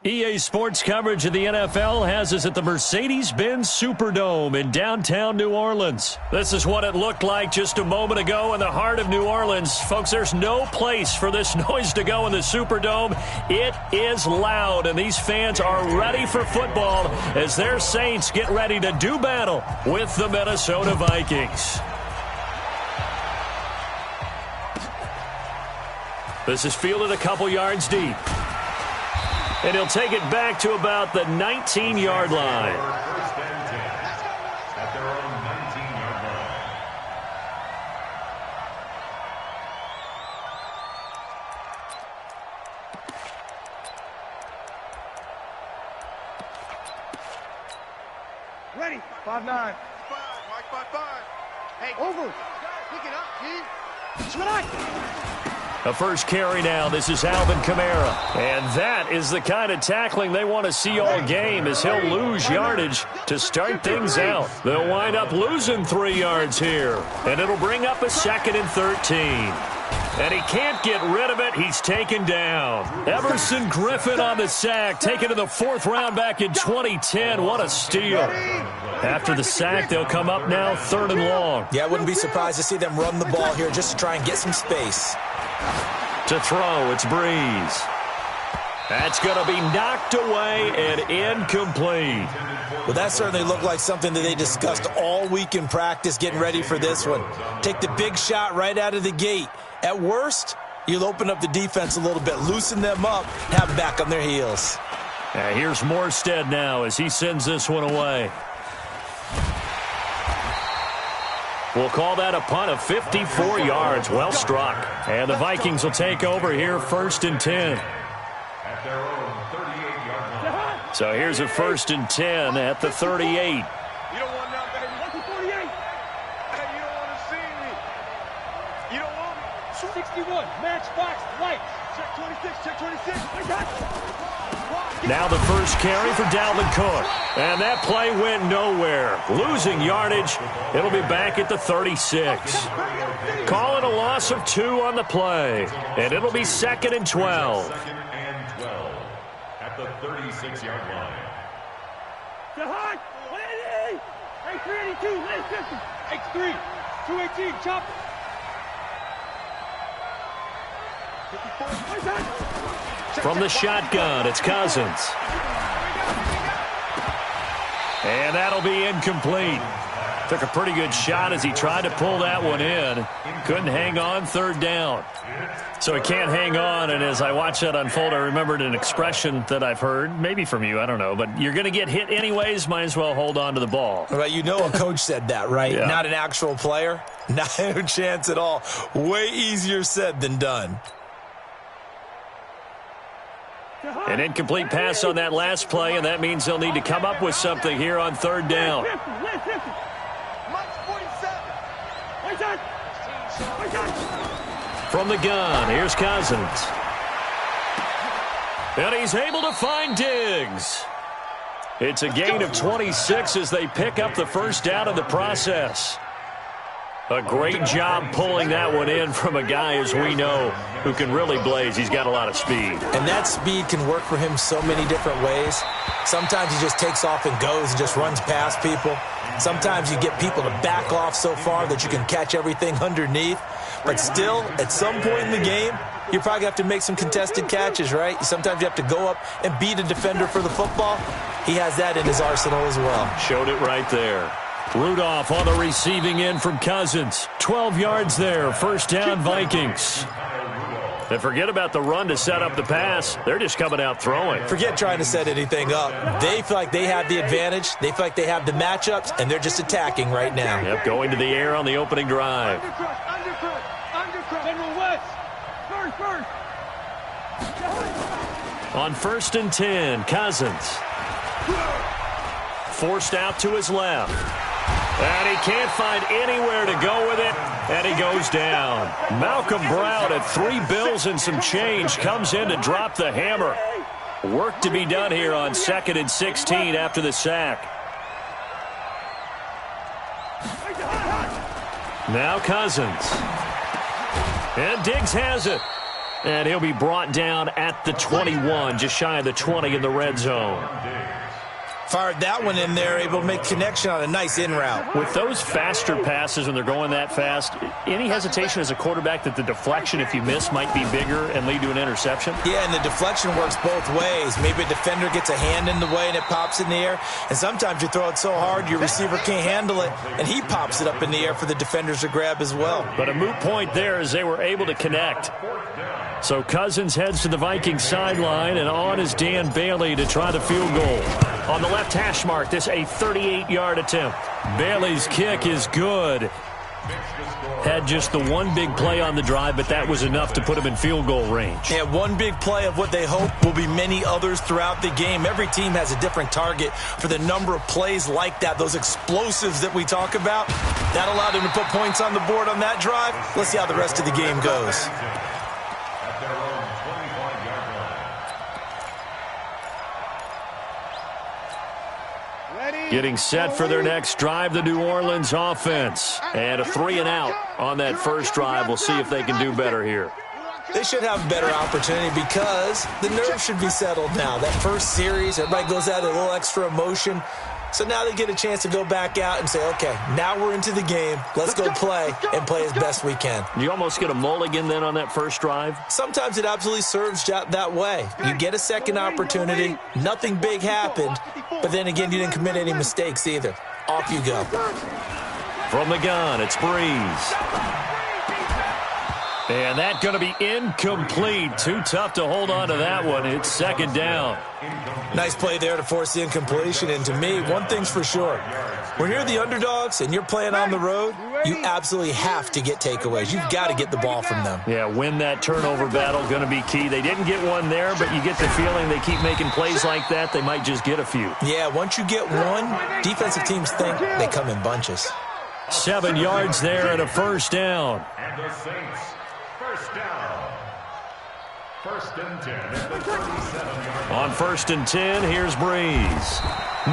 EA Sports coverage of the NFL has us at the Mercedes-Benz Superdome in downtown New Orleans. This is what it looked like just a moment ago in the heart of New Orleans. Folks, there's no place for this noise to go in the Superdome. It is loud, and these fans are ready for football as their Saints get ready to do battle with the Minnesota Vikings. This is fielded a couple yards deep. And he'll take it back to about the 19-yard line. At their own 19-yard line. Ready. 5-9. 5, Mike, 5-5. Hey, over. Pick it up, G. Tonight. A first carry now. This is Alvin Kamara. And that is the kind of tackling they want to see all game as he'll lose yardage to start things out. They'll wind up losing 3 yards here. And it'll bring up a 2nd and 13. And he can't get rid of it. He's taken down. Everson Griffin on the sack, taken to the 4th round back in 2010. What a steal. After the sack, they'll come up now 3rd and long. Yeah, I wouldn't be surprised to see them run the ball here just to try and get some space. To throw, it's Breeze. That's going to be knocked away and incomplete. Well, that certainly looked like something that they discussed all week in practice, getting ready for this one. Take the big shot right out of the gate. At worst, you'll open up the defense a little bit, loosen them up, have them back on their heels. Here's Morstead now as he sends this one away. We'll call that a punt of 54 yards. Well struck. And the Vikings will take over here 1st and 10. At their own 38-yard line. So here's a 1st and 10 at the 38. You don't want none, baby. What's the 48? Hey, you don't want to see me. You don't want me. 61, matchbox, lights. Check 26, check 26. I got you. Now the first carry for Dalvin Cook. And that play went nowhere. Losing yardage. It'll be back at the 36. Call it a loss of 2 on the play. And it'll be 2nd and 12. 2nd and 12 at the 36-yard line. Jahad, 180. Hey, 382, last 50. X3, 218, chop. 54, from the shotgun, it's Cousins. And that'll be incomplete. Took a pretty good shot as he tried to pull that one in. Couldn't hang on, 3rd down. So he can't hang on, and as I watched that unfold, I remembered an expression that I've heard, maybe from you, I don't know, but you're going to get hit anyways, might as well hold on to the ball. Well, you know a coach said that, right? Yeah. Not an actual player. Not a chance at all. Way easier said than done. An incomplete pass on that last play, and that means they'll need to come up with something here on 3rd down. From the gun, here's Cousins. And he's able to find Diggs. It's a gain of 26 as they pick up the 1st down in the process. A great job pulling that one in from a guy, as we know, who can really blaze. He's got a lot of speed. And that speed can work for him so many different ways. Sometimes he just takes off and goes and just runs past people. Sometimes you get people to back off so far that you can catch everything underneath. But still, at some point in the game, you probably have to make some contested catches, right? Sometimes you have to go up and beat a defender for the football. He has that in his arsenal as well. Showed it right there. Rudolph on the receiving end from Cousins. 12 yards there. 1st down, Vikings. And forget about the run to set up the pass. They're just coming out throwing. Forget trying to set anything up. They feel like they have the advantage. They feel like they have the matchups, and they're just attacking right now. Yep, going to the air on the opening drive. General West. First. On 1st and 10, Cousins. Forced out to his left. And he can't find anywhere to go with it, and he goes down. Malcolm Brown at 3 bills and some change comes in to drop the hammer. Work to be done here on 2nd and 16 after the sack. Now Cousins. And Diggs has it. And he'll be brought down at the 21, just shy of the 20 in the red zone. Fired that one in there, able to make connection on a nice in route. With those faster passes when they're going that fast, any hesitation as a quarterback that the deflection, if you miss, might be bigger and lead to an interception? Yeah, and the deflection works both ways. Maybe a defender gets a hand in the way and it pops in the air. And sometimes you throw it so hard your receiver can't handle it, and he pops it up in the air for the defenders to grab as well. But a moot point there as they were able to connect. So Cousins heads to the Vikings sideline, and on is Dan Bailey to try the field goal. On the left hash mark, this a 38-yard attempt. Bailey's kick is good. Had just the one big play on the drive, but that was enough to put him in field goal range. Yeah, one big play of what they hope will be many others throughout the game. Every team has a different target for the number of plays like that, those explosives that we talk about. That allowed him to put points on the board on that drive. Let's see how the rest of the game goes. Getting set for their next drive, the New Orleans offense. And a 3-and-out on that first drive. We'll see if they can do better here. They should have a better opportunity because the nerves should be settled now. That first series, everybody goes out with a little extra emotion. So now they get a chance to go back out and say, okay, now we're into the game. Let's go play and play as best we can. You almost get a mulligan then on that first drive? Sometimes it absolutely serves that way. You get a second opportunity. Nothing big happened. But then again, you didn't commit any mistakes either. Off you go. From the gun, it's Breeze. And that's going to be incomplete. Too tough to hold on to that one. It's second down. Nice play there to force the incompletion. And to me, one thing's for sure. When you're the underdogs and you're playing on the road, you absolutely have to get takeaways. You've got to get the ball from them. Yeah, win that turnover battle, going to be key. They didn't get one there, but you get the feeling they keep making plays like that, they might just get a few. Yeah, once you get one, defensive teams think they come in bunches. 7 yards there and a first down. And the Saints, first down. First and 10 at the 37-yard line. On first and 10, here's Breeze.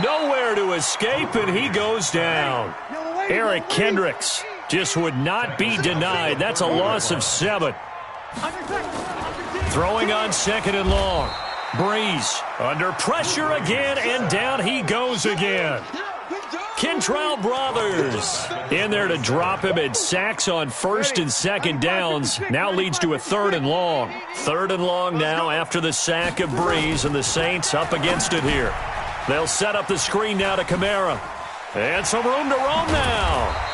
Nowhere to escape, and he goes down. Eric Kendricks just would not be denied. That's a loss of 7. Throwing on second and long. Breeze under pressure again, and down he goes again. Kentrell Brothers in there to drop him, and sacks on first and second downs. Now leads to a 3rd and long. 3rd and long now after the sack of Breeze, and the Saints up against it here. They'll set up the screen now to Kamara. And some room to roam now.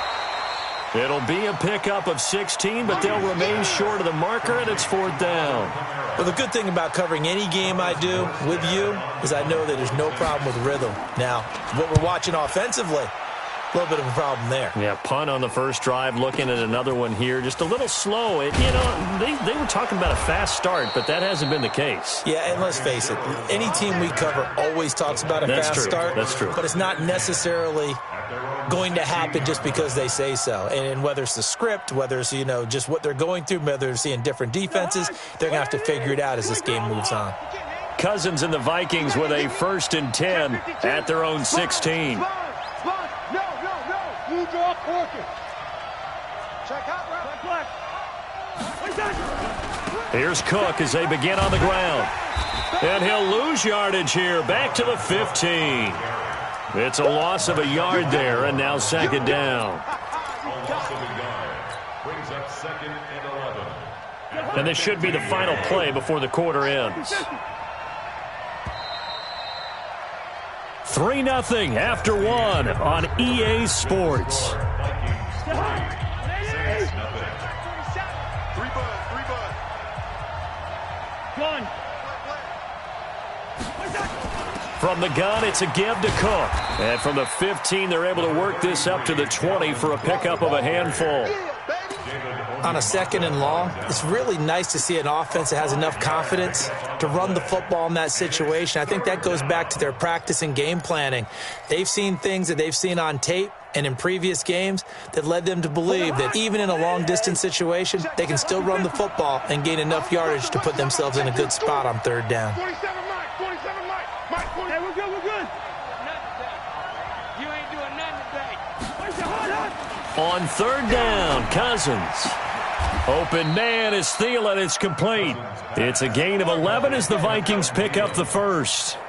It'll be a pickup of 16, but they'll remain short of the marker, and it's 4th down. Well, the good thing about covering any game I do with you is I know that there's no problem with rhythm. Now, what we're watching offensively, a little bit of a problem there. Yeah, punt on the first drive, looking at another one here. Just a little slow. They were talking about a fast start, but that hasn't been the case. Yeah, and let's face it, any team we cover always talks about a fast start. That's true. But it's not necessarily going to happen just because they say so. And whether it's the script, whether it's, just what they're going through, whether they're seeing different defenses, they're going to have to figure it out as this game moves on. Cousins and the Vikings with a 1st and 10 at their own 16. You draw quarter. Check out right. Here's Cook as they begin on the ground. And he'll lose yardage here, back to the 15. It's a loss of a yard there, and now second down. A loss of a yard brings up 2nd and 11. And this should be the final play before the quarter ends. 3-0 after 1 on EA Sports. From the gun, it's a give to Cook. And from the 15, they're able to work this up to the 20 for a pickup of a handful. On a 2nd and long, it's really nice to see an offense that has enough confidence to run the football in that situation. I think that goes back to their practice and game planning. They've seen things that they've seen on tape and in previous games that led them to believe that even in a long-distance situation, they can still run the football and gain enough yardage to put themselves in a good spot on 3rd down. 27 Mike. Hey, we're good. You ain't doing nothing today. On 3rd down, Cousins. Open man is Thielen. It's complete. It's a gain of 11 as the Vikings pick up the first.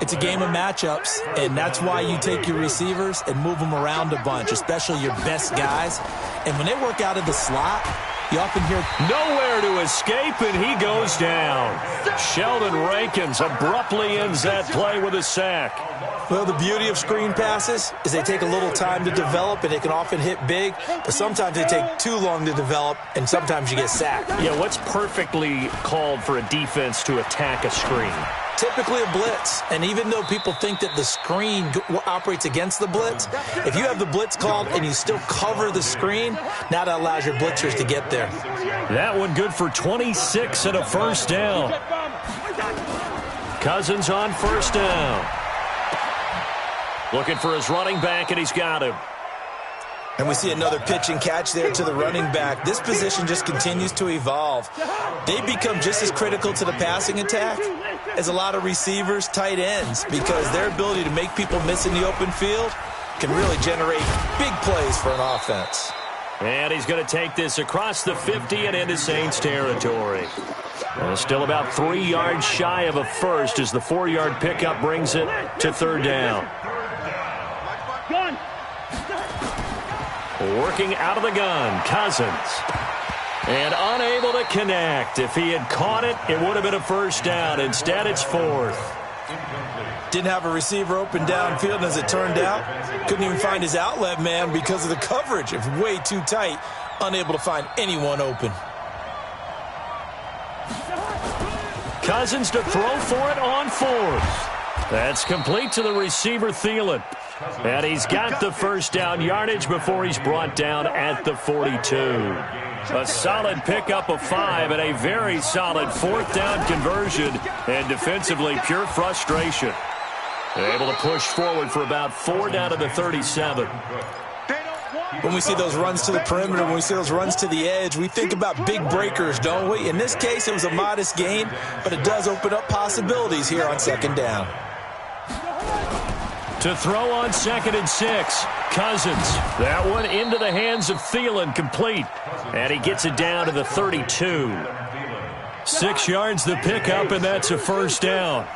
It's a game of matchups, and that's why you take your receivers and move them around a bunch, especially your best guys. And when they work out of the slot, you often hear nowhere to escape, and he goes down. Sheldon Rankins abruptly ends that play with a sack. Well, the beauty of screen passes is they take a little time to develop, and they can often hit big, but sometimes they take too long to develop, and sometimes you get sacked. Yeah, what's perfectly called for a defense to attack a screen? Typically a blitz, and even though people think that the screen operates against the blitz, if you have the blitz called and you still cover the screen, now that allows your blitzers to get there. That one good for 26 and a first down. Cousins on first down. Looking for his running back, and he's got him. And we see another pitch and catch there to the running back. This position just continues to evolve. They become just as critical to the passing attack as a lot of receivers, tight ends, because their ability to make people miss in the open field can really generate big plays for an offense. And he's going to take this across the 50 and into Saints territory. Still about 3 yards shy of a first as the 4-yard pickup brings it to third down. Working out of the gun, Cousins. And unable to connect. If he had caught it, it would have been a first down. Instead, it's fourth. Didn't have a receiver open downfield, and as it turned out, couldn't even find his outlet man because of the coverage. It's way too tight, unable to find anyone open. Cousins to throw for it on fourth. That's complete to the receiver, Thielen. And he's got the first down yardage before he's brought down at the 42. A solid pickup of 5 and a very solid fourth down conversion. And defensively, pure frustration. Able to push forward for about 4 down to the 37. When we see those runs to the perimeter, when we see those runs to the edge, we think about big breakers, don't we? In this case, it was a modest gain, but it does open up possibilities here on second down. To throw on 2nd and 6, Cousins. That one into the hands of Thielen, complete. And he gets it down to the 32. 6 yards the pickup, and that's a first down.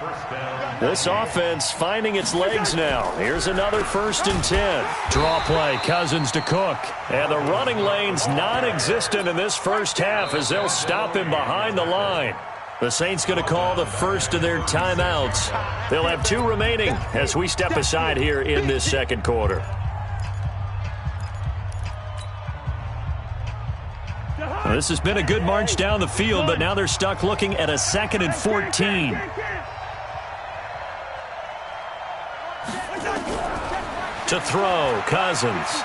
This offense finding its legs now. Here's another 1st and 10. Draw play, Cousins to Cook. And the running lane's non-existent in this first half as they'll stop him behind the line. The Saints going to call the first of their timeouts. They'll have 2 remaining as we step aside here in this second quarter. Well, this has been a good march down the field, but now they're stuck looking at a 2nd and 14. To throw, Cousins.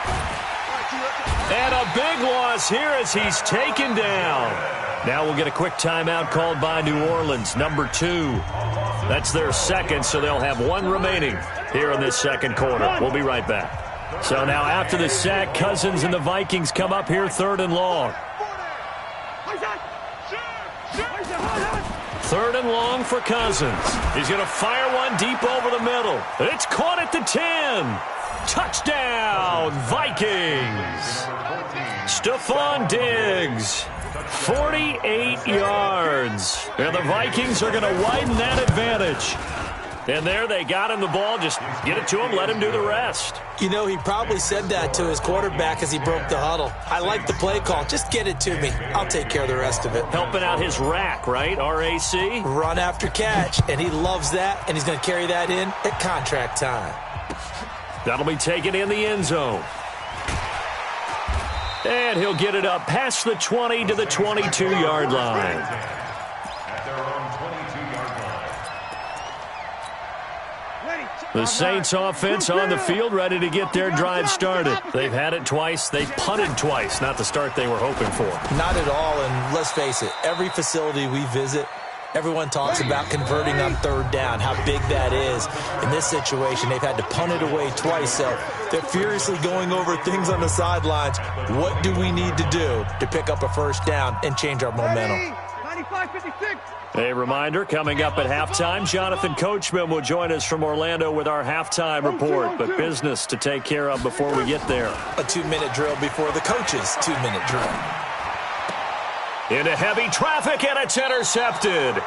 And a big loss here as he's taken down. Now we'll get a quick timeout called by New Orleans, number 2. That's their second, so they'll have 1 remaining here in this second quarter. We'll be right back. So now after the sack, Cousins and the Vikings come up here 3rd and long. 3rd and long for Cousins. He's going to fire one deep over the middle. It's caught at the 10. Touchdown, Vikings. Stephon Diggs. 48 yards. And the Vikings are going to widen that advantage. And there they got him the ball. Just get it to him, let him do the rest. You know, he probably said that to his quarterback as he broke the huddle. I like the play call. Just get it to me. I'll take care of the rest of it. Helping out his rack, right? RAC? Run after catch. And he loves that, and he's going to carry that in at contract time. That'll be taken in the end zone. And he'll get it up past the 20 to the 22-yard line. At their own 22-yard line. The Saints offense on the field, ready to get their drive started. They've had it twice. They've punted twice. Not the start they were hoping for. Not at all, and let's face it, every facility we visit, everyone talks about converting on 3rd down, how big that is. In this situation, they've had to punt it away twice, so they're furiously going over things on the sidelines. What do we need to do to pick up a first down and change our momentum? A reminder, coming up at halftime, Jonathan Coachman will join us from Orlando with our halftime report, but business to take care of before we get there. A 2-minute drill before the coach's 2-minute drill. Into heavy traffic, and it's intercepted.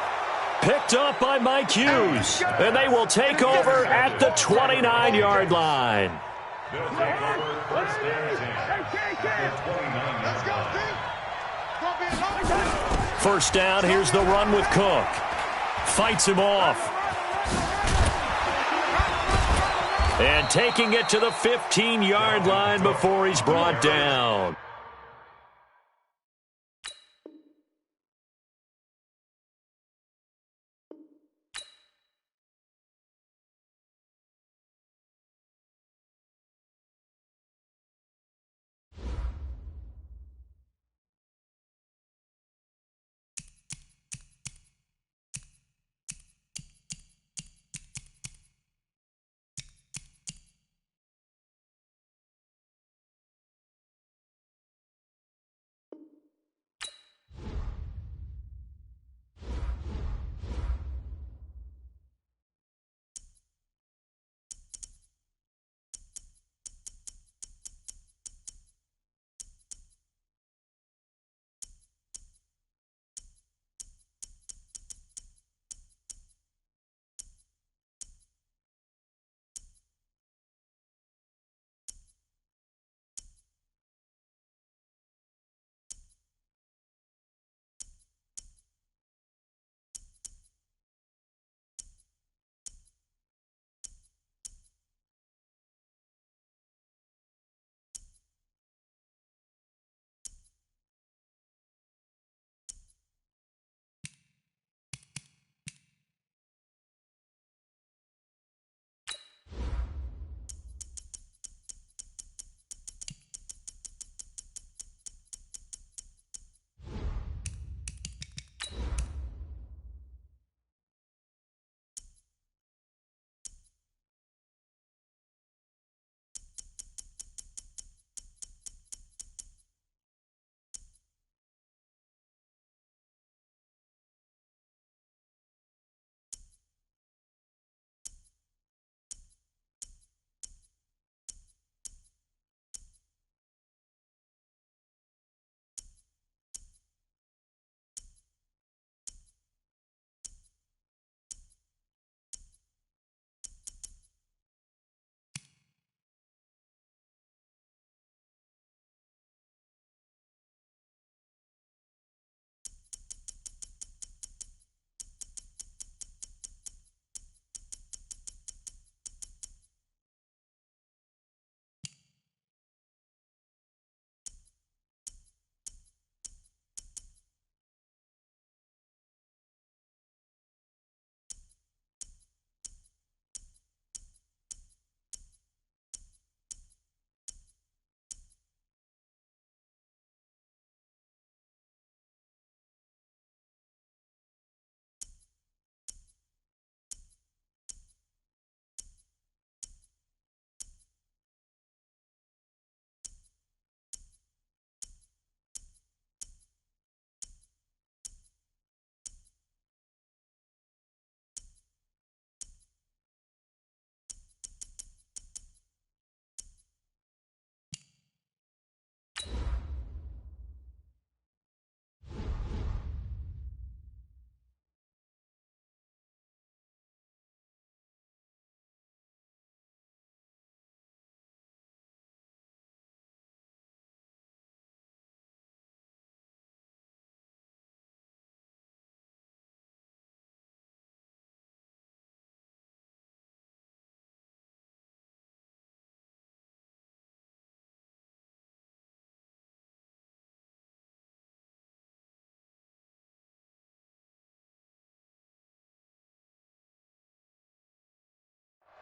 Picked up by Mike Hughes, and they will take over at the 29-yard line. They'll take over first and 10. First down, here's the run with Cook. Fights him off. And taking it to the 15-yard line before he's brought down.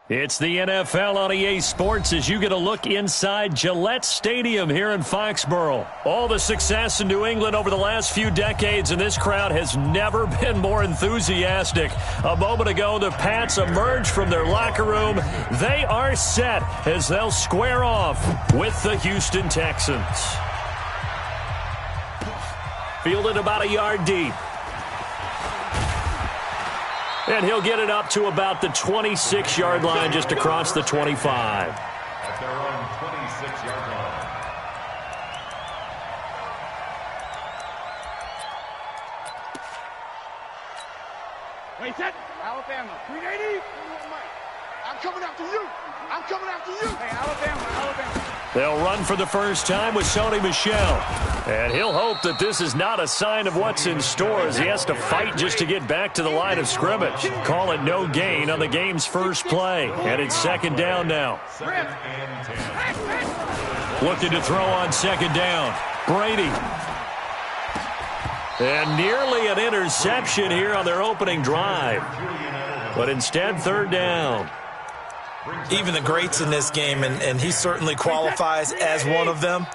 It's the NFL on EA Sports as you get a look inside Gillette Stadium here in Foxborough. All the success in New England over the last few decades, and this crowd has never been more enthusiastic. A moment ago, the Pats emerged from their locker room. They are set as they'll square off with the Houston Texans. Fielded about a yard deep. And he'll get it up to about the 26-yard line, just across the 25. At their own 26-yard line. Wait, set. Alabama. 380. I'm coming after you. I'm coming after you. Hey, Alabama. They'll run for the first time with Sony Michel. And he'll hope that this is not a sign of what's in store as he has to fight just to get back to the line of scrimmage. Call it no gain on the game's first play. And it's second down now. Second and 10. Looking to throw on second down. Brady. And nearly an interception here on their opening drive. But instead, third down. Even the greats in this game, and he certainly qualifies as one of them,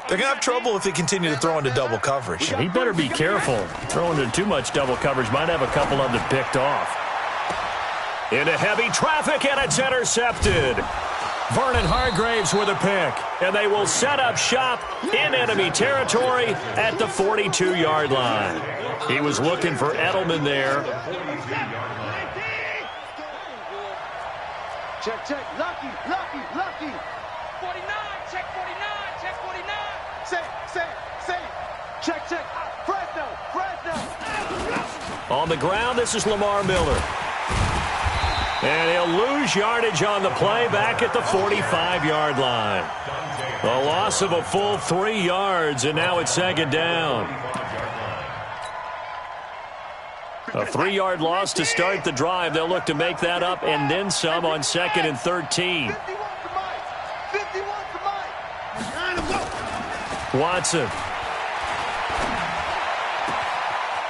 they're going to have trouble if they continue to throw into double coverage. He better be careful. Throwing into too much double coverage might have a couple of them picked off. Into heavy traffic, and it's intercepted. Vernon Hargraves with a pick, and they will set up shop in enemy territory at the 42-yard line. He was looking for Edelman there. Check, check. Lucky. 49. Check 49. Check 49. Say. Check. Fresno. On the ground, this is Lamar Miller. And he'll lose yardage on the play back at the 45-yard line. A loss of a full 3 yards, and now it's second down. A 3-yard loss to start the drive. They'll look to make that up and then some on second and 13. Watson.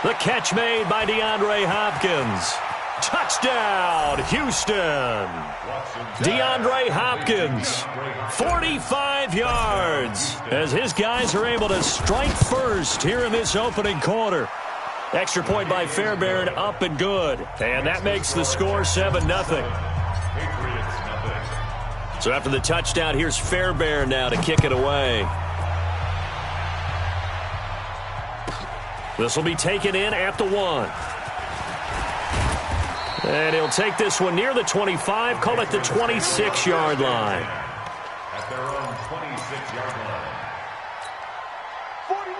The catch made by DeAndre Hopkins. Touchdown, Houston. DeAndre Hopkins, 45 yards, as his guys are able to strike first here in this opening quarter. Extra point by Fairbairn, up and good. And that makes the score 7-0. So after the touchdown, here's Fairbairn now to kick it away. This will be taken in at the 1. And he'll take this one near the 25, call it the 26-yard line. At their own 26-yard line.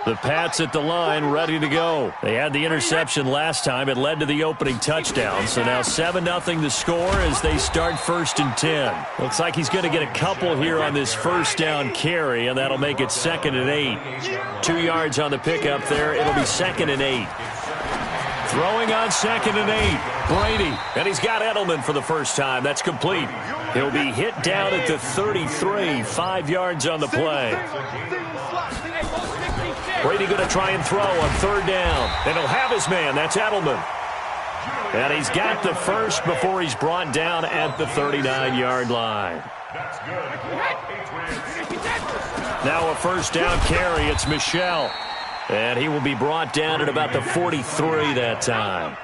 The Pats at the line, ready to go. They had the interception last time. It led to the opening touchdown. So now 7-0 the score as they start first and 10. Looks like he's going to get a couple here on this first down carry, and that'll make it second and 8. 2 yards on the pickup there. It'll be second and 8. Throwing on second and 8. Brady. And he's got Edelman for the first time. That's complete. He'll be hit down at the 33. 5 yards on the play. Brady going to try and throw on third down. And he'll have his man. That's Edelman. And he's got the first before he's brought down at the 39-yard line. That's good. Now a first down carry. It's Michel. And he will be brought down at about the 43 that time.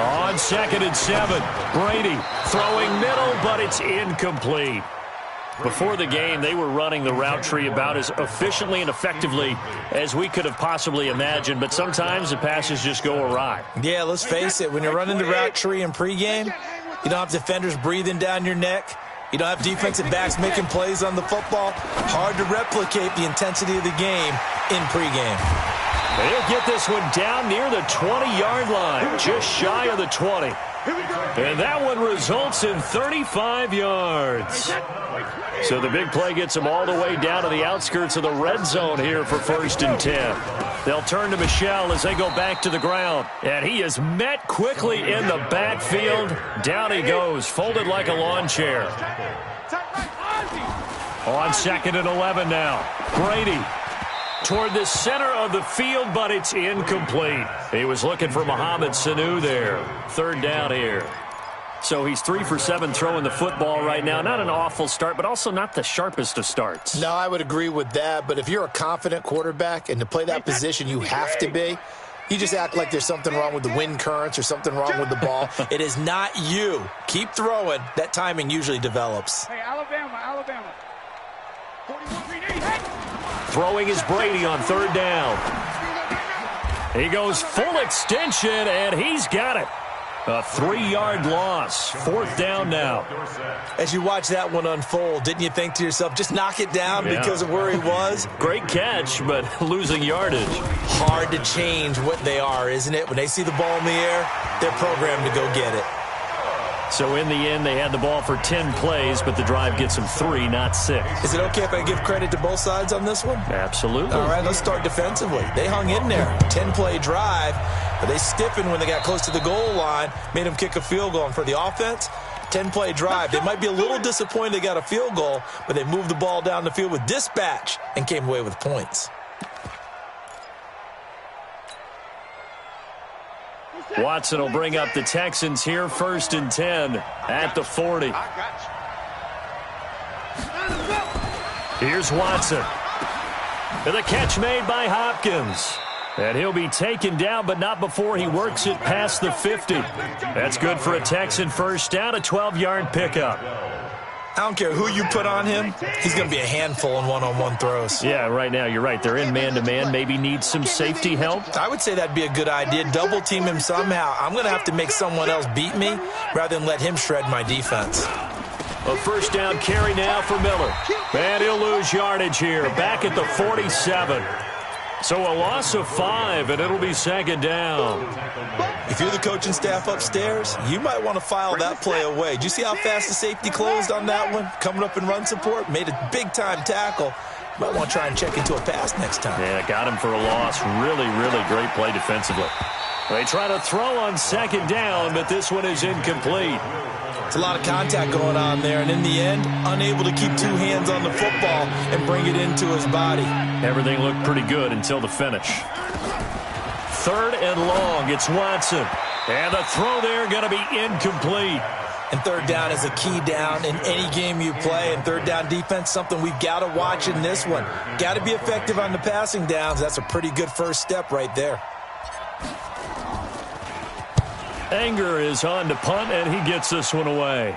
On second and 7, Brady throwing middle, but it's incomplete. Before the game, they were running the route tree about as efficiently and effectively as we could have possibly imagined, but sometimes the passes just go awry. Yeah, let's face it, when you're running the route tree in pregame, you don't have defenders breathing down your neck. You don't have defensive backs making plays on the football. Hard to replicate the intensity of the game in pregame. They'll get this one down near the 20-yard line, just shy of the 20. And that one results in 35 yards. So the big play gets them all the way down to the outskirts of the red zone here for first and 10. They'll turn to Michel as they go back to the ground. And he is met quickly in the backfield. Down he goes, folded like a lawn chair. On second and 11 now. Brady toward the center of the field, but it's incomplete. He was looking for Mohamed Sanu there. Third down here. So he's 3 for 7 throwing the football right now. Not an awful start, but also not the sharpest of starts. No, I would agree with that. But if you're a confident quarterback and to play that position, you have to be. You just act like there's something wrong with the wind currents or something wrong with the ball. It is not you. Keep throwing. That timing usually develops. Hey, Alabama. Throwing is Brady on third down. He goes full extension, and he's got it. A 3-yard loss. 4th down now. As you watch that one unfold, didn't you think to yourself, just knock it down because of where he was? Great catch, but losing yardage. Hard to change what they are, isn't it? When they see the ball in the air, they're programmed to go get it. So in the end, they had the ball for 10 plays, but the drive gets them 3, not 6. Is it okay if I give credit to both sides on this one? Absolutely. All right, let's start defensively. They hung in there. 10-play drive, but they stiffened when they got close to the goal line, made them kick a field goal. And for the offense, 10-play drive. They might be a little disappointed they got a field goal, but they moved the ball down the field with dispatch and came away with points. Watson will bring up the Texans here, 1st and 10 at the 40. Here's Watson. And the catch made by Hopkins. And he'll be taken down, but not before he works it past the 50. That's good for a Texan first down, a 12-yard pickup. I don't care who you put on him. He's going to be a handful in one-on-one throws. Yeah, right now, you're right. They're in man-to-man. Maybe need some safety help. I would say that'd be a good idea. Double-team him somehow. I'm going to have to make someone else beat me rather than let him shred my defense. A 1st down carry now for Miller. And he'll lose yardage here. Back at the 47. So a loss of 5, and it'll be 2nd down. If you're the coaching staff upstairs, you might want to file that play away. Did you see how fast the safety closed on that one? Coming up in run support, made a big-time tackle. You might want to try and check into a pass next time. Yeah, got him for a loss. Really, really great play defensively. They try to throw on 2nd down, but this one is incomplete. It's a lot of contact going on there, and in the end, unable to keep 2 hands on the football and bring it into his body. Everything looked pretty good until the finish. 3rd and long, it's Watson. And the throw there going to be incomplete. And 3rd down is a key down in any game you play. And 3rd down defense, something we've got to watch in this one. Got to be effective on the passing downs. That's a pretty good first step right there. Anger is on to punt, and he gets this one away.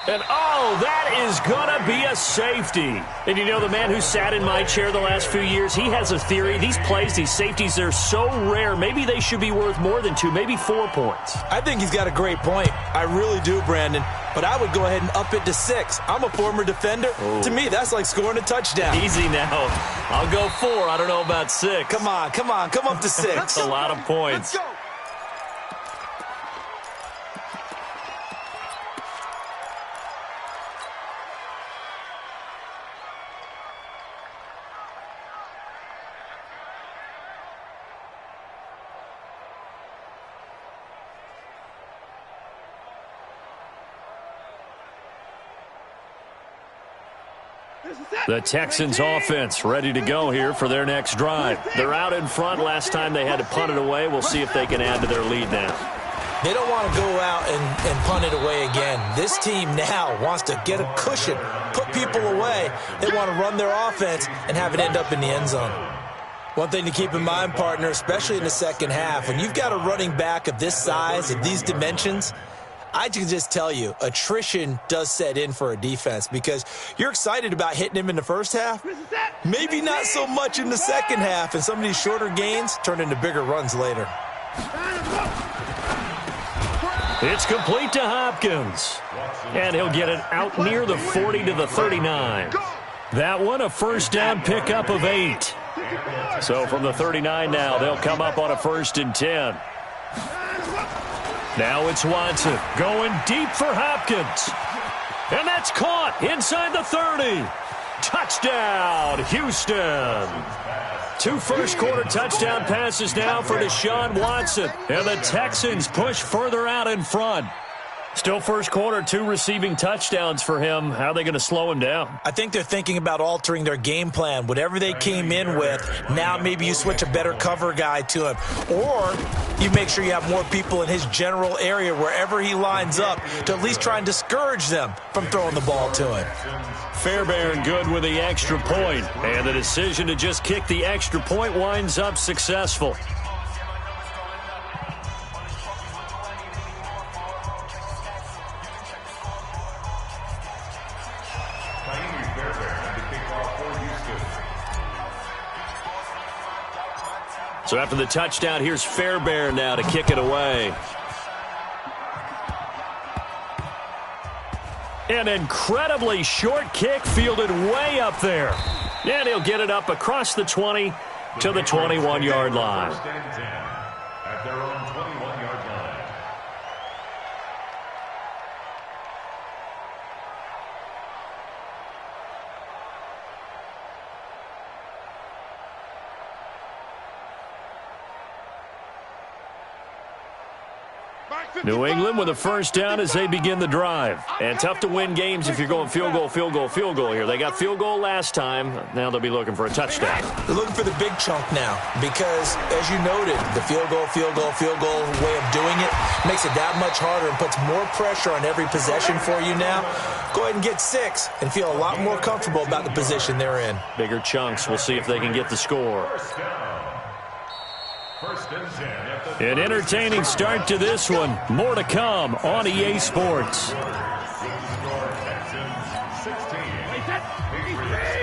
And, oh, that is going to be a safety. And, you know, the man who sat in my chair the last few years, he has a theory. These plays, these safeties, they're so rare. Maybe they should be worth more than 2, maybe 4 points. I think he's got a great point. I really do, Brandon. But I would go ahead and up it to 6. I'm a former defender. Ooh. To me, that's like scoring a touchdown. Easy now. I'll go 4. I don't know about 6. Come on. Come up to 6. That's a lot of points. Let's go. The Texans offense ready to go here for their next drive. They're out in front. Last time they had to punt it away. We'll see if they can add to their lead now. They don't want to go out and punt it away again. This team now wants to get a cushion, put people away. They want to run their offense and have it end up in the end zone. One thing to keep in mind, partner, especially in the second half, when you've got a running back of this size, of these dimensions, I can just tell you, attrition does set in for a defense because you're excited about hitting him in the first half. Maybe not so much in the second half, and some of these shorter gains turn into bigger runs later. It's complete to Hopkins. And he'll get it out near the 40 to the 39. That one, a 1st down pickup of 8. So from the 39 now, they'll come up on a 1st and 10. Now it's Watson going deep for Hopkins. And that's caught inside the 30. Touchdown, Houston. 2 first-quarter touchdown passes now for Deshaun Watson. And the Texans push further out in front. Still first quarter, 2 receiving touchdowns for him. How are they going to slow him down? I think they're thinking about altering their game plan. Whatever they came in with, now maybe you switch a better cover guy to him. Or you make sure you have more people in his general area wherever he lines up to at least try and discourage them from throwing the ball to him. Fairbairn good with the extra point. And the decision to just kick the extra point winds up successful. So after the touchdown, here's Fairbairn now to kick it away. An incredibly short kick fielded way up there. And he'll get it up across the 20 to the 21-yard line. First and 10 at their own 21-yard line. New England with a first down as they begin the drive. And tough to win games if you're going field goal, field goal, field goal here. They got field goal last time. Now they'll be looking for a touchdown. They're looking for the big chunk now because, as you noted, the field goal way of doing it makes it that much harder and puts more pressure on every possession for you now. Go ahead and get 6 and feel a lot more comfortable about the position they're in. Bigger chunks. We'll see if they can get the score. First and 10 at the An entertaining start to this one. More to come on EA Sports. Score Texans 16. Patriots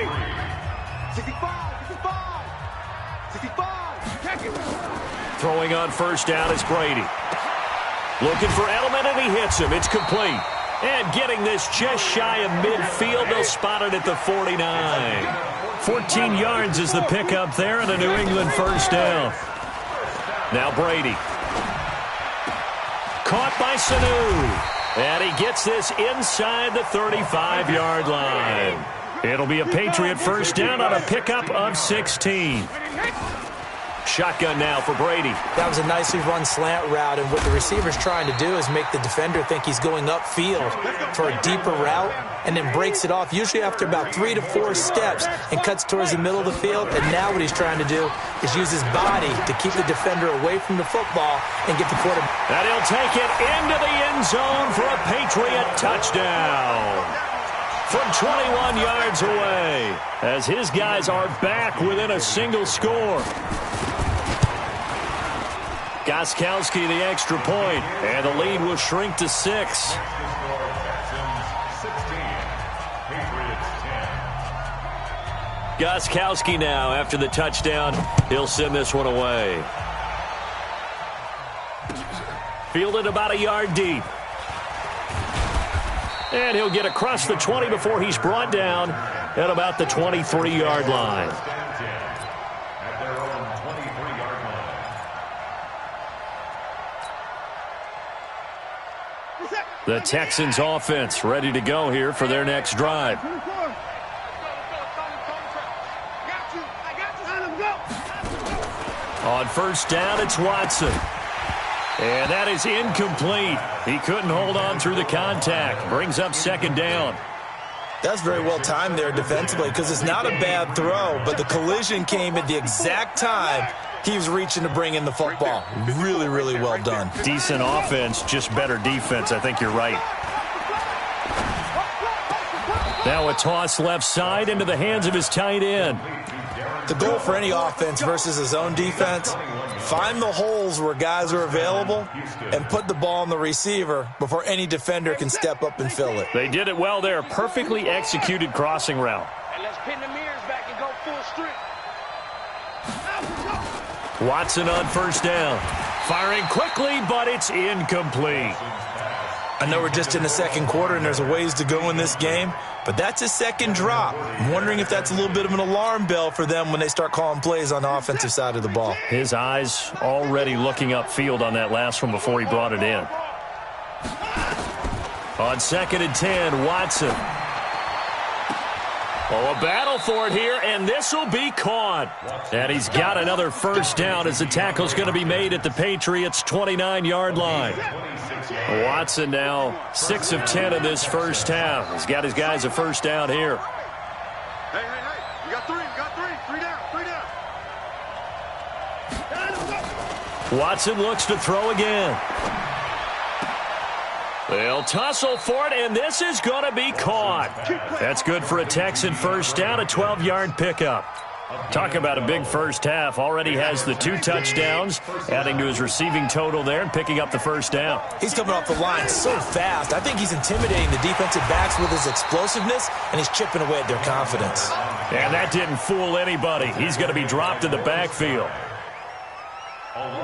65. Throwing on first down is Brady. Looking for Edelman, and he hits him. It's complete. And getting this just shy of midfield. They'll spot it at the 49. 14 yards is the pickup there, and a New England first down. Now Brady. Caught by Sanu. And he gets this inside the 35-yard line. It'll be a Patriot first down on a pickup of 16. Shotgun now for Brady. That was a nicely run slant route, and what the receiver's trying to do is make the defender think he's going upfield for a deeper route and then breaks it off, usually after about 3 to 4 steps, and cuts towards the middle of the field. And now what he's trying to do is use his body to keep the defender away from the football and get the quarterback. And he'll take it into the end zone for a Patriot touchdown. From 21 yards away, as his guys are back within a single score. Gostkowski the extra point, and the lead will shrink to 6. Gostkowski now after the touchdown. He'll send this one away. Fielded about a yard deep. And he'll get across the 20 before he's brought down at about the 23-yard line. The Texans offense ready to go here for their next drive. On first down, it's Watson. And that is incomplete. He couldn't hold on through the contact. Brings up second down. That's very well timed there defensively because it's not a bad throw, but the collision came at the exact time he was reaching to bring in the football. Really, really well done. Decent offense, just better defense. I think you're right. Now a toss left side into the hands of his tight end. The goal for any offense versus his own defense, find the holes where guys are available and put the ball on the receiver before any defender can step up and fill it. They did it well there. Perfectly executed crossing route. And let's pin the mirrors back and go full strength. Watson on first down. Firing quickly, but it's incomplete. I know we're just in the second quarter and there's a ways to go in this game, but that's a second drop. I'm wondering if that's a little bit of an alarm bell for them when they start calling plays on the offensive side of the ball. His eyes already looking upfield on that last one before he brought it in. On second and 10, Watson. Oh, a battle for it here, and this will be caught. And he's got another first down as the tackle's going to be made at the Patriots' 29-yard line. Watson now 6 of 10 in this first half. He's got his guys a first down here. Hey, you got three down. Watson looks to throw again. They'll tussle for it, and this is going to be caught. That's good for a Texan first down, a 12-yard pickup. Talk about a big first half. Already has the 2 touchdowns, adding to his receiving total there and picking up the first down. He's coming off the line so fast. I think he's intimidating the defensive backs with his explosiveness, and he's chipping away at their confidence. And that didn't fool anybody. He's going to be dropped in the backfield.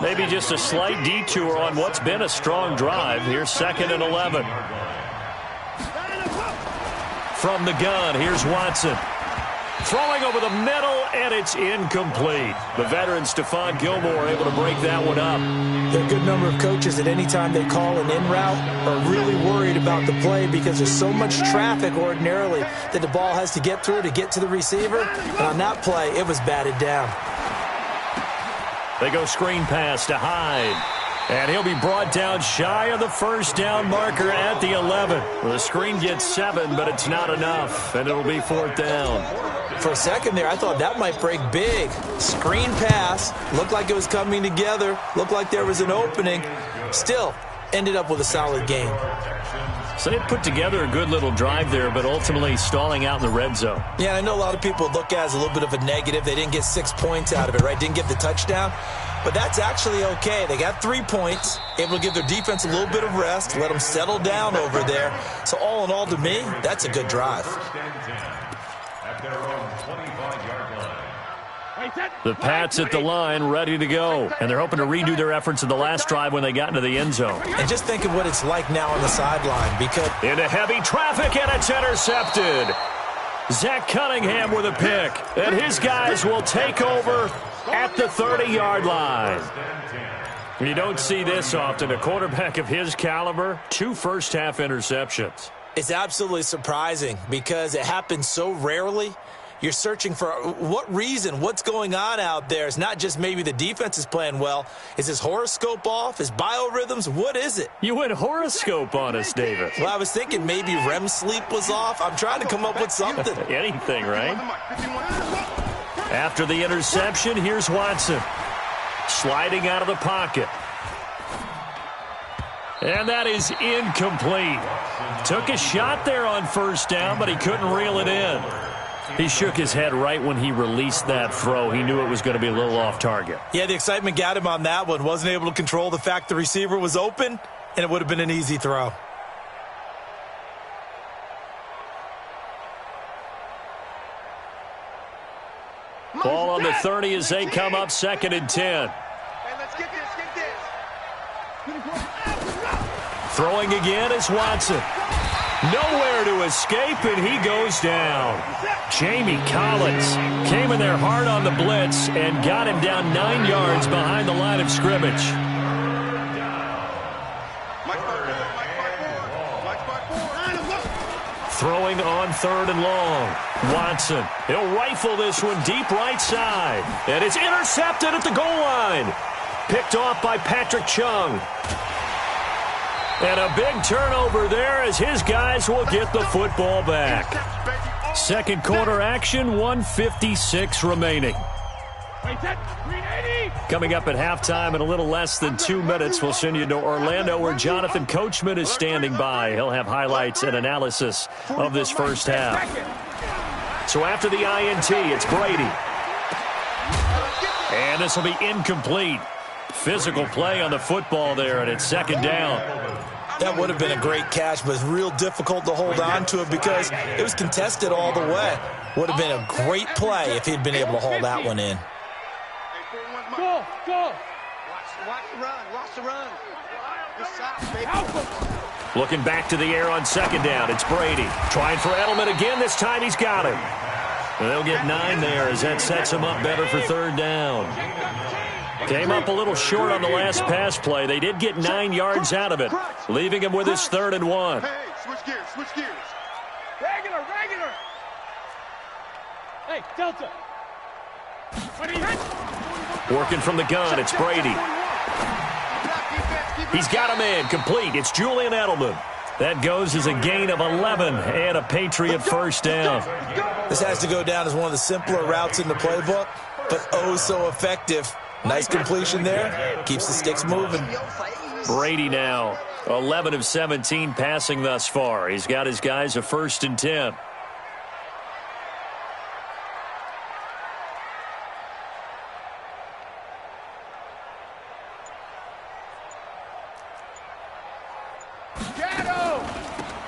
Maybe just a slight detour on what's been a strong drive. Here's 2nd and 11. From the gun, here's Watson. Throwing over the middle, and it's incomplete. The veteran Stephon Gilmore able to break that one up. There are a good number of coaches that any time they call an in route are really worried about the play because there's so much traffic ordinarily that the ball has to get through to get to the receiver. And on that play, it was batted down. They go screen pass to Hyde. And he'll be brought down shy of the first down marker at the 11. The screen gets 7, but it's not enough, and it'll be 4th down. For a second there, I thought that might break big. Screen pass, looked like it was coming together, looked like there was an opening. Still, ended up with a solid game. So they put together a good little drive there, but ultimately stalling out in the red zone. Yeah, I know a lot of people look at it as a little bit of a negative. They didn't get 6 points out of it, right? Didn't get the touchdown. But that's actually okay. They got 3 points, able to give their defense a little bit of rest, let them settle down over there. So all in all, to me, that's a good drive. At their own 25-yard line. The Pats at the line, ready to go. And they're hoping to redo their efforts in the last drive when they got into the end zone. And just think of what it's like now on the sideline because into heavy traffic, and it's intercepted. Zach Cunningham with a pick. And his guys will take over at the 30-yard line. You don't see this often. A quarterback of his caliber, 2 first-half interceptions. It's absolutely surprising because it happens so rarely. You're searching for what reason, what's going on out there. It's not just maybe the defense is playing well. Is his horoscope off? His biorhythms? What is it? You went horoscope on us, David. Well, I was thinking maybe REM sleep was off. I'm trying to come up with something. Anything, right? After the interception, here's Watson. Sliding out of the pocket. And that is incomplete. Took a shot there on first down, but he couldn't reel it in. He shook his head right when he released that throw. He knew it was going to be a little off target. Yeah, the excitement got him on that one. Wasn't able to control the fact the receiver was open, and it would have been an easy throw. Ball on the 30 as they come up 2nd and 10. Throwing again is Watson. Nowhere to escape, and he goes down. Jamie Collins came in there hard on the blitz and got him down 9 yards behind the line of scrimmage. Throwing on 3rd and long. Watson, he'll rifle this one deep right side. And it's intercepted at the goal line. Picked off by Patrick Chung. And a big turnover there as his guys will get the football back. Second quarter action, 1:56 remaining. Coming up at halftime in a little less than 2 minutes, we'll send you to Orlando where Jonathan Coachman is standing by. He'll have highlights and analysis of this first half. So after the INT, it's Brady. And this will be incomplete. Physical play on the football there, and it's 2nd down. That would have been a great catch, but it's real difficult to hold on to it because it was contested all the way. Would have been a great play if he'd been able to hold that one in. Go, go. Watch the run, watch the run. This side, baby. Looking back to the air on 2nd down, it's Brady. Trying for Edelman again, this time he's got him. And they'll get 9 there as that sets him up better for 3rd down. Came up a little short on the last pass play. They did get 9 yards out of it, leaving him with his 3rd and 1. Hey, switch gears, switch gears. Regular, regular. Hey, Delta. Working from the gun, it's Brady. He's got a man complete. It's Julian Edelman. That goes as a gain of 11 and a Patriot first down. This has to go down as one of the simpler routes in the playbook, but oh so effective. Nice completion there. Keeps the sticks moving. Brady now, 11 of 17 passing thus far. He's got his guys a 1st and 10.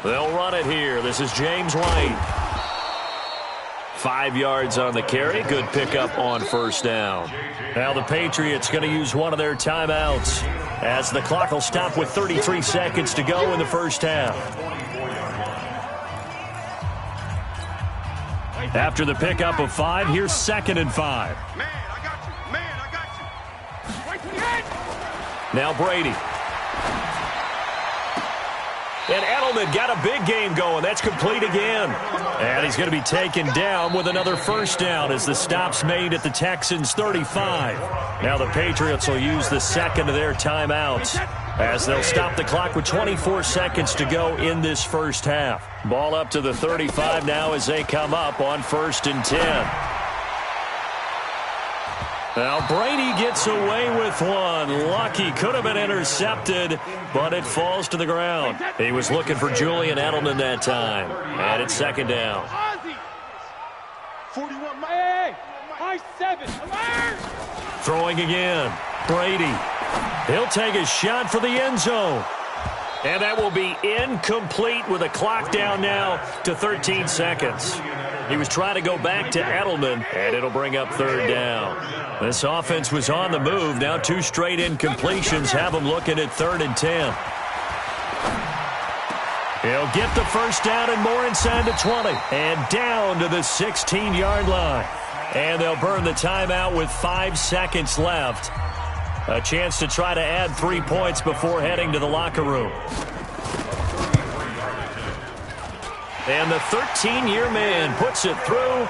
They'll run it here. This is James White. 5 yards on the carry. Good pickup on first down. Now the Patriots going to use one of their timeouts as the clock will stop with 33 seconds to go in the first half. After the pickup of 5, here's 2nd and 5. Man, I got you. Man, I got you. Now Brady. And Edelman got a big game going. That's complete again. And he's going to be taken down with another first down as the stop's made at the Texans' 35. Now the Patriots will use the second of their timeouts as they'll stop the clock with 24 seconds to go in this first half. Ball up to the 35 now as they come up on 1st and 10. Now Brady gets away with one. Lucky, could have been intercepted, but it falls to the ground. He was looking for Julian Edelman that time. And it's 2nd down. 41, hey, high 7, alert! Throwing again. Brady. He'll take a shot for the end zone. And that will be incomplete with a clock down now to 13 seconds. He was trying to go back to Edelman, and it'll bring up 3rd down. This offense was on the move. Now 2 straight incompletions have them looking at 3rd and 10. He'll get the first down and more inside the 20. And down to the 16-yard line. And they'll burn the timeout with 5 seconds left. A chance to try to add 3 points before heading to the locker room. And the 13-year man puts it through.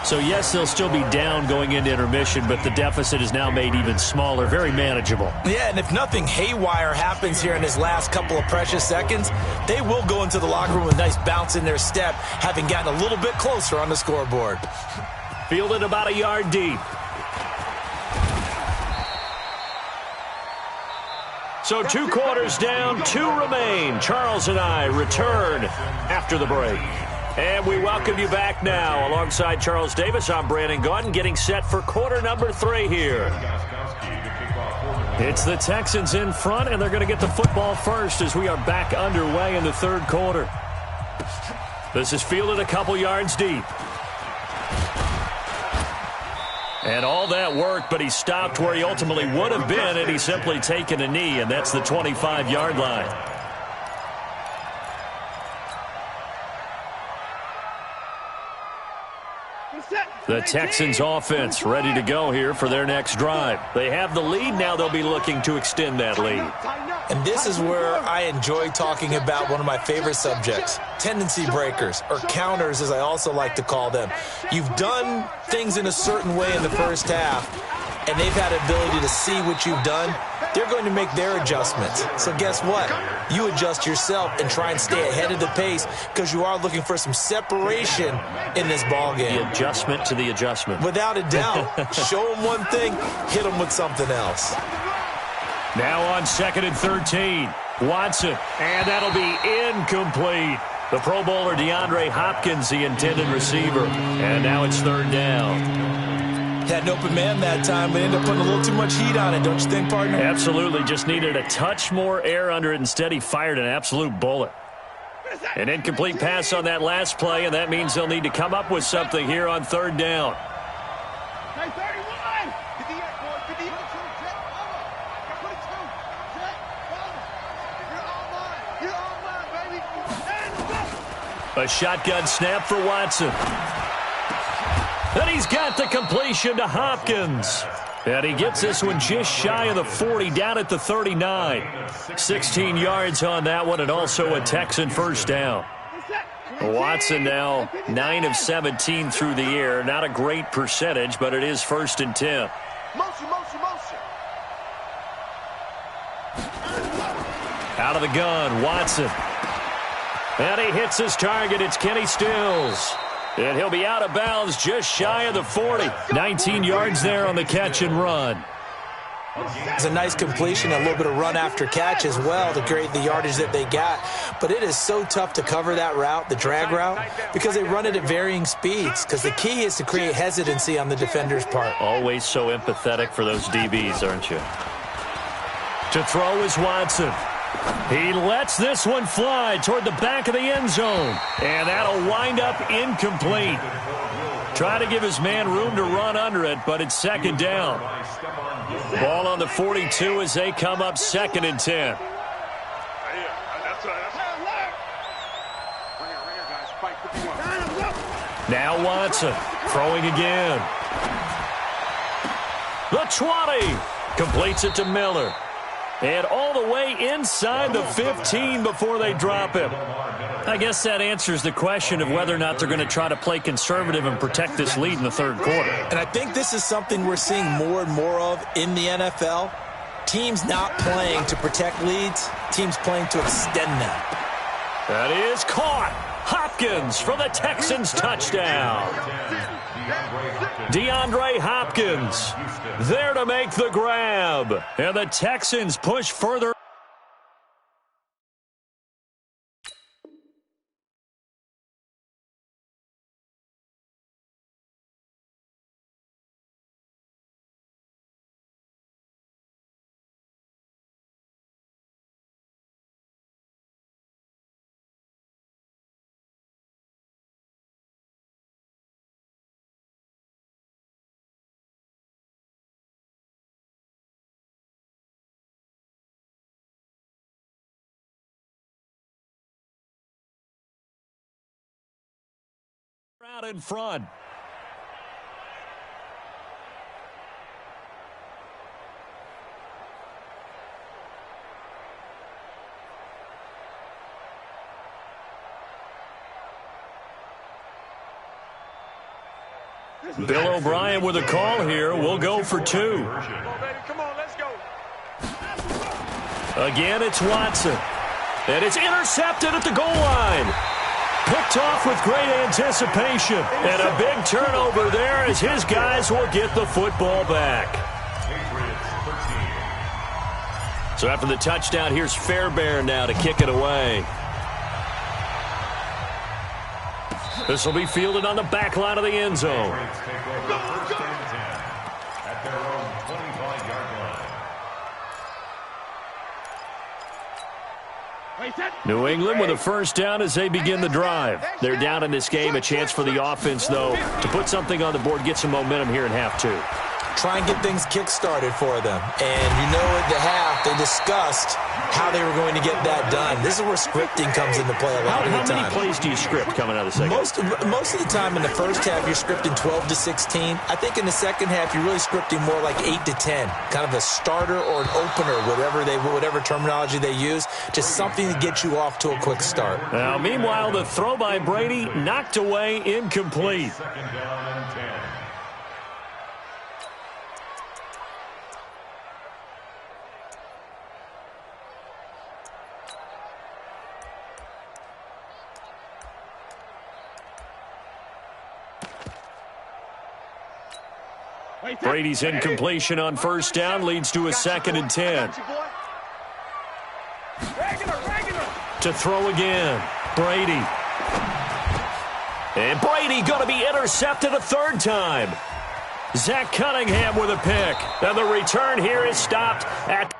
So, yes, they'll still be down going into intermission, but the deficit is now made even smaller, very manageable. Yeah, and if nothing haywire happens here in his last couple of precious seconds, they will go into the locker room with a nice bounce in their step, having gotten a little bit closer on the scoreboard. Fielded about a yard deep. So 2 quarters down, 2 remain. Charles and I return after the break. And we welcome you back now. Alongside Charles Davis, I'm Brandon Gaudin, getting set for quarter number 3 here. It's the Texans in front, and they're going to get the football first as we are back underway in the 3rd quarter. This is fielded a couple yards deep. And all that work, but he stopped where he ultimately would have been had he simply taken a knee, and that's the 25-yard line. The Texans offense ready to go here for their next drive. They have the lead. Now they'll be looking to extend that lead. And this is where I enjoy talking about one of my favorite subjects, tendency breakers, or counters as I also like to call them. You've done things in a certain way in the first half, and they've had the ability to see what you've done. They're going to make their adjustments. So guess what? You adjust yourself and try and stay ahead of the pace because you are looking for some separation in this ballgame. The adjustment to the adjustment. Without a doubt. Show them one thing, hit them with something else. Now on 2nd and 13. Watson, and that'll be incomplete. The Pro Bowler DeAndre Hopkins, the intended receiver. And now it's 3rd down. Had an open man that time, but ended up putting a little too much heat on it, don't you think, partner? Absolutely. Just needed a touch more air under it. Instead, he fired an absolute bullet. An incomplete pass on that last play, and that means they'll need to come up with something here on 3rd down. A shotgun snap for Watson. And he's got the completion to Hopkins. And he gets this one just shy of the 40, down at the 39. 16 yards on that one, and also a Texan first down. Watson now 9 of 17 through the air. Not a great percentage, but it is 1st and 10. Motion. Out of the gun, Watson. And he hits his target. It's Kenny Stills. And he'll be out of bounds just shy of the 40. 19 yards there on the catch and run. It's a nice completion, a little bit of run after catch as well to create the yardage that they got. But it is so tough to cover that route, the drag route, because they run it at varying speeds. Because the key is to create hesitancy on the defender's part. Always so empathetic for those DBs, aren't you? To throw is Watson. He lets this one fly toward the back of the end zone. And that'll wind up incomplete. Try to give his man room to run under it, but it's second down. Ball on the 42 as they come up 2nd and 10. Now Watson throwing again. The 20 completes it to Miller. And all the way inside the 15 before they drop him. I guess that answers the question of whether or not they're going to try to play conservative and protect this lead in the 3rd quarter. And I think this is something we're seeing more and more of in the NFL. Teams not playing to protect leads, teams playing to extend them. That is caught. Hopkins for the Texans touchdown. DeAndre Hopkins there to make the grab. And the Texans push further. Out in front. Bill O'Brien with a call here. We'll go for 2. Come on, let's go. Again, it's Watson. And it's intercepted at the goal line. Picked off with great anticipation. And a big turnover there as his guys will get the football back. So after the touchdown, here's Fairbairn now to kick it away. This will be fielded on the back line of the end zone. New England with a first down as they begin the drive. They're down in this game. A chance for the offense, though, to put something on the board, get some momentum here in half 2. Try and get things kick-started for them. And you know at the half, they discussed how they were going to get that done. This is where scripting comes into play a lot of the time. How many plays do you script coming out of the second? Most of the time in the first half, you're scripting 12 to 16. I think in the second half, you're really scripting more like 8 to 10. Kind of a starter or an opener, whatever terminology they use. Just something to get you off to a quick start. Now, meanwhile, the throw by Brady knocked away, incomplete. Second down and 10. Brady's incompletion on first down leads to a 2nd and 10. To throw again, Brady. And Brady going to be intercepted a 3rd time. Zach Cunningham with a pick. And the return here is stopped at